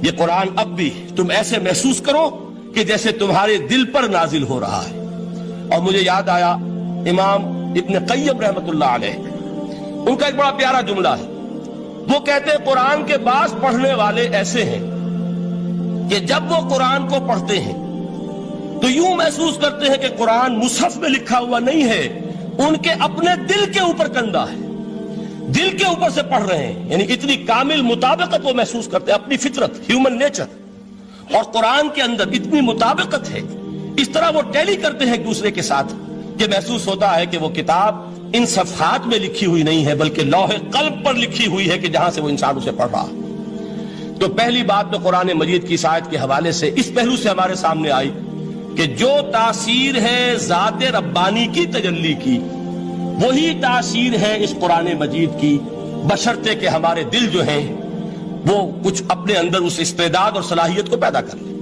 یہ قرآن اب بھی تم ایسے محسوس کرو کہ جیسے تمہارے دل پر نازل ہو رہا ہے۔ اور مجھے یاد آیا امام ابن قیم رحمۃ اللہ علیہ، ان کا ایک بڑا پیارا جملہ ہے۔ وہ کہتے ہیں قرآن کے بعض پڑھنے والے ایسے ہیں کہ جب وہ قرآن کو پڑھتے ہیں تو یوں محسوس کرتے ہیں کہ قرآن مصحف میں لکھا ہوا نہیں ہے، ان کے اپنے دل کے اوپر کندہ ہے، دل کے اوپر سے پڑھ رہے ہیں، یعنی اتنی کامل مطابقت وہ محسوس کرتے ہیں، اپنی فطرت، ہیومن نیچر اور قرآن کے اندر اتنی مطابقت ہے، اس طرح وہ ٹیلی کرتے ہیں ایک دوسرے کے ساتھ کہ محسوس ہوتا ہے کہ وہ کتاب ان صفحات میں لکھی ہوئی نہیں ہے بلکہ لوح قلب پر لکھی ہوئی ہے کہ جہاں سے وہ انسان اسے پڑھ رہا ہے۔ تو پہلی بات تو قرآن مجید کی آیت کے حوالے سے اس پہلو سے ہمارے سامنے آئی کہ جو تاثیر ہے ذات ربانی کی تجلی کی، وہی تاثیر ہے اس قرآن مجید کی، بشرطے کہ ہمارے دل جو ہیں وہ کچھ اپنے اندر اس استعداد اور صلاحیت کو پیدا کر لیں۔